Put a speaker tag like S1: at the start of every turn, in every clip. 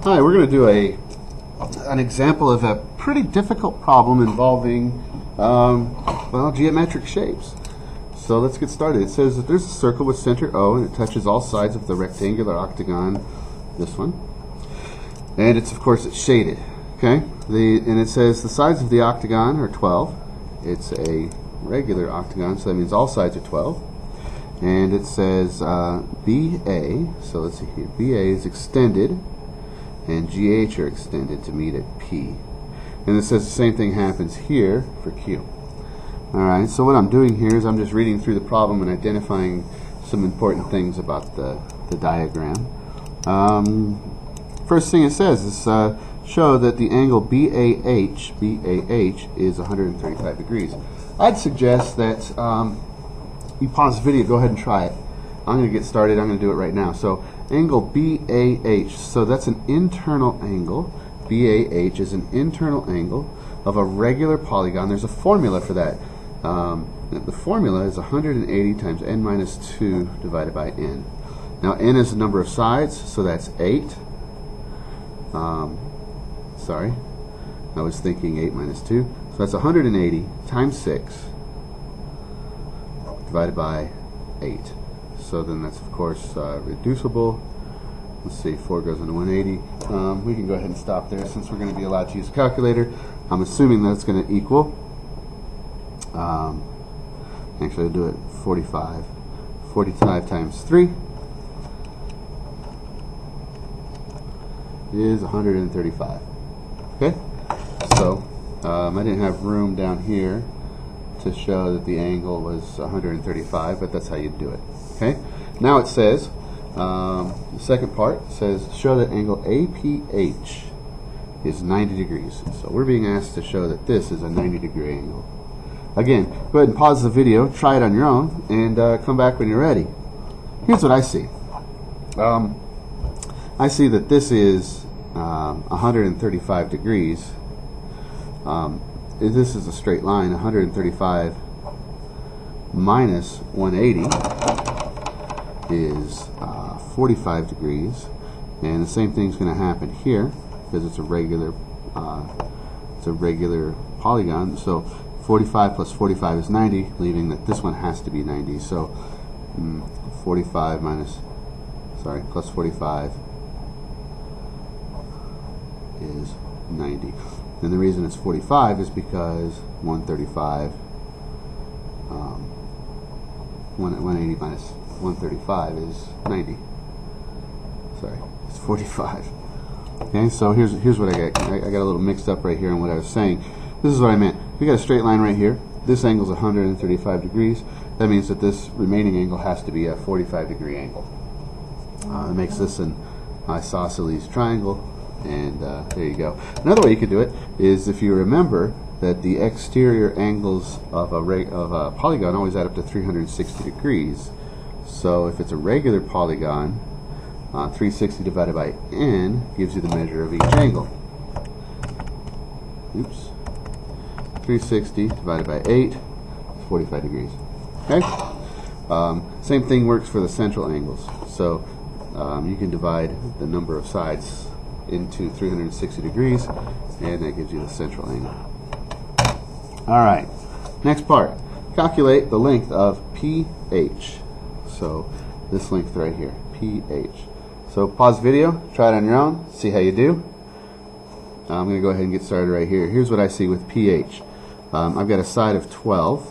S1: Hi, we're going to do an example of a pretty difficult problem involving well, geometric shapes. So let's get started. It says that there's a circle with center O and it touches all sides of the rectangular octagon, this one, and it's, of course, it's shaded. Okay, and it says the sides of the octagon are 12. It's a regular octagon, so that means all sides are 12. And it says BA, so let's see here, BA is extended and GH are extended to meet at P. And it says the same thing happens here for Q. Alright, so what I'm doing here is I'm just reading through the problem and identifying some important things about the diagram. First thing it says is show that the angle BAH is 135 degrees. I'd suggest that you pause the video, go ahead and try it. I'm going to get started. I'm going to do it right now. So angle BAH, so that's an internal angle. BAH is an internal angle of a regular polygon. There's a formula for that. The formula is 180 times n minus 2 divided by n. Now n is the number of sides, so that's 8. Sorry, I was thinking 8 minus 2. So that's 180 times 6 divided by 8. So then that's, of course, reducible. Let's see, 4 goes into 180. We can go ahead and stop there since we're going to be allowed to use a calculator. I'm assuming that's going to equal, actually I'll do it 45. 45 times 3 is 135. Okay, so I didn't have room down here to show that the angle was 135, but that's how you do it. Okay, now it says, the second part says show that angle APH is 90 degrees. So we're being asked to show that this is a 90 degree angle. Again, go ahead and pause the video, try it on your own, and come back when you're ready. Here's what I see. I see that this is 135 degrees. This is a straight line. 135 minus 180 is 45 degrees, and the same thing's going to happen here because it's a regular polygon. So 45 plus 45 is 90, leaving that this one has to be 90. So 45 plus 45 is 90. And the reason it's 45 is because 135, 180 minus 135 is 90. Sorry, it's 45. Okay, so here's what I got. I got a little mixed up right here on what I was saying. This is what I meant. We got a straight line right here. This angle is 135 degrees. That means that this remaining angle has to be a 45 degree angle. It makes this an isosceles triangle. And there you go. Another way you could do it is if you remember that the exterior angles of a polygon always add up to 360 degrees. So if it's a regular polygon, 360 divided by n gives you the measure of each angle. Oops. 360 divided by 8 is 45 degrees. Okay? Same thing works for the central angles. So you can divide the number of sides into 360 degrees, and that gives you the central angle. Alright, next part. Calculate the length of PH. So this length right here, PH. So pause the video, try it on your own, see how you do. I'm going to go ahead and get started right here. Here's what I see with PH. I've got a side of 12,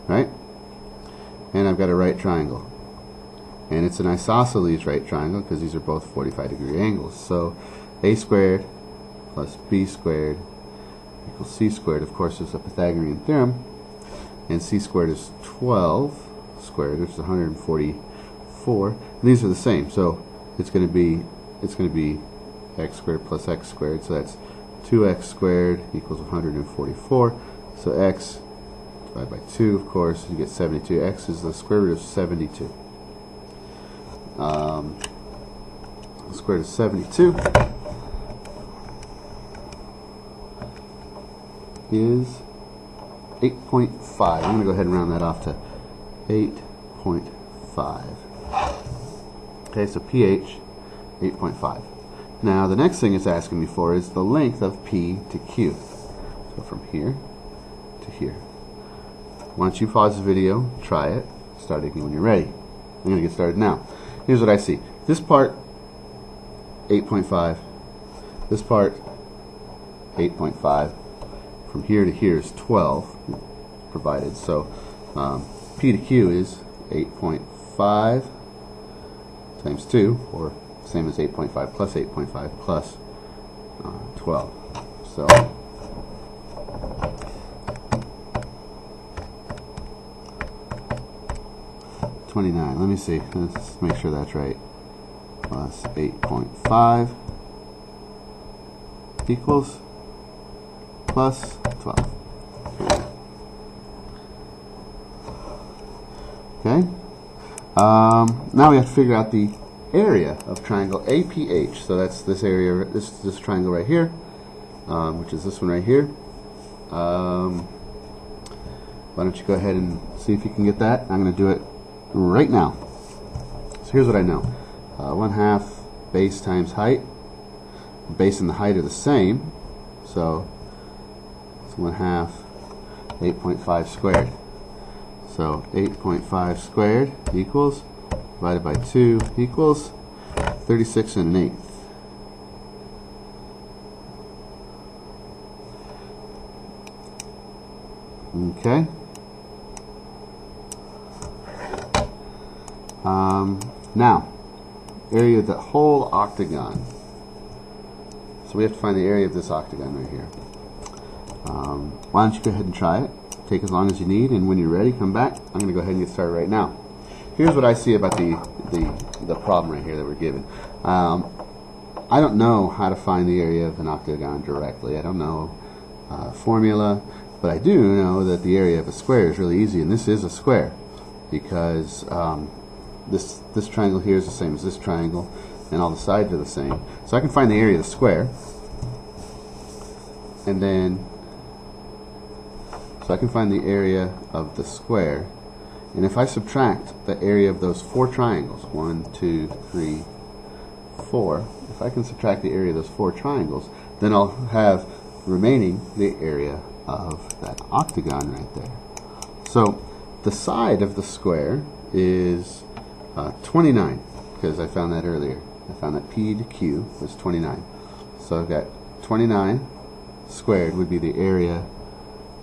S1: right? And I've got a right triangle. And it's an isosceles right triangle because these are both 45 degree angles. So a squared plus b squared equals c squared. Of course, is a Pythagorean theorem. And c squared is 12 squared, which is 144. And these are the same. So it's going to be x squared plus x squared. So that's 2x squared equals 144. So x divided by 2, of course, you get 72. X is the square root of 72. The square root of 72 is 8.5. I'm going to go ahead and round that off to 8.5. Okay, so pH 8.5. Now the next thing it's asking me for is the length of P to Q. So from here to here. Once you pause the video, try it. Start it when you're ready. I'm going to get started now. Here's what I see. This part, 8.5. This part, 8.5. From here to here is 12 provided. So P to Q is 8.5 times 2, or same as 8.5 plus 8.5 plus 12. So 29. Let me see. Let's make sure that's right. Plus 8.5 equals plus 12. Okay. Now we have to figure out the area of triangle APH. So that's this area, this triangle right here, which is this one right here. Why don't you go ahead and see if you can get that? I'm going to do it right now. So here's what I know. 1/2 base times height. Base and the height are the same, so it's 1/2 8.5 squared. So 8.5 squared equals, divided by 2 equals 36 1/8. Okay. Now, area of the whole octagon. So we have to find the area of this octagon right here. Why don't you go ahead and try it? Take as long as you need, and when you're ready, come back. I'm going to go ahead and get started right now. Here's what I see about the problem right here that we're given. I don't know how to find the area of an octagon directly. I don't know formula, but I do know that the area of a square is really easy, and this is a square because this triangle here is the same as this triangle, and all the sides are the same. So I can find the area of the square, and then so I can find the area of the square, and if I subtract the area of those 4 triangles, 1, 2, 3, 4, if I can subtract the area of those 4 triangles, then I'll have remaining the area of that octagon right there. So the side of the square is 29, because I found that earlier. I found that P to Q was 29. So I've got 29 squared would be the area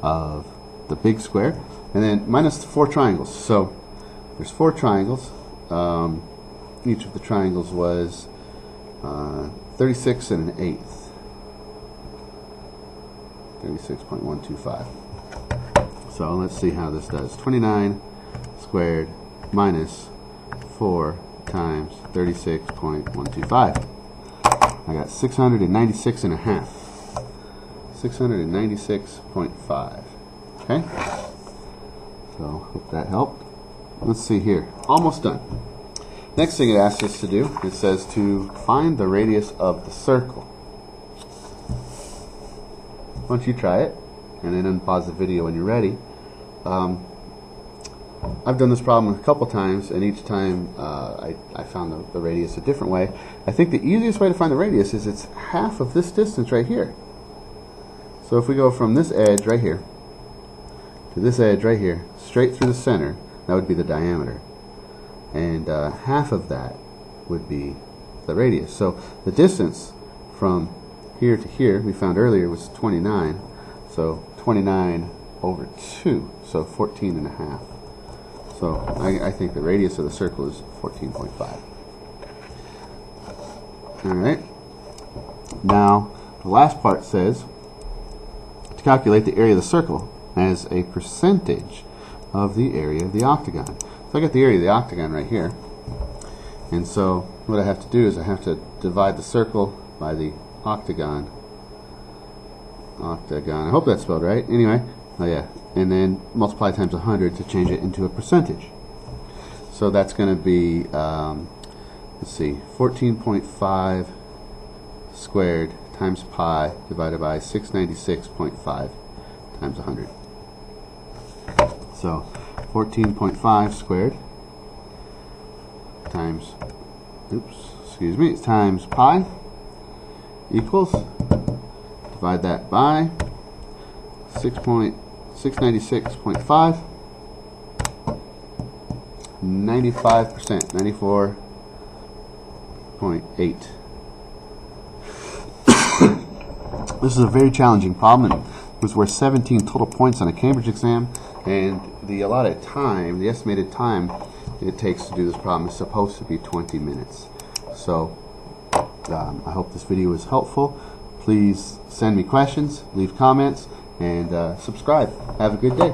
S1: of the big square, and then minus the 4 triangles. So there's 4 triangles. Each of the triangles was 36 1/8. 36.125. So let's see how this does. 29 squared minus 4 times 36.125. I got 696 1/2. 696.5. Okay? So hope that helped. Let's see here. Almost done. Next thing it asks us to do, it says to find the radius of the circle. Why don't you try it, and then unpause the video when you're ready. I've done this problem a couple times, and each time I found the radius a different way. I think the easiest way to find the radius is it's half of this distance right here. So if we go from this edge right here to this edge right here, straight through the center, that would be the diameter. And half of that would be the radius. So the distance from here to here, we found earlier, was 29. So 29 over 2, so 14 1/2. So I think the radius of the circle is 14.5. Alright. Now, the last part says to calculate the area of the circle as a percentage of the area of the octagon. So I got the area of the octagon right here. And so what I have to do is I have to divide the circle by the octagon. Octagon. I hope that's spelled right. Anyway, oh yeah. And then multiply times 100 to change it into a percentage. So that's going to be, let's see, 14.5 squared times pi divided by 696.5 times 100. So 14.5 squared times, times pi equals, divide that by 696.5, 95%, 94.8. This is a very challenging problem. It was worth 17 total points on a Cambridge exam, and the allotted time, the estimated time it takes to do this problem is supposed to be 20 minutes. So I hope this video was helpful. Please send me questions, leave comments, and subscribe. Have a good day.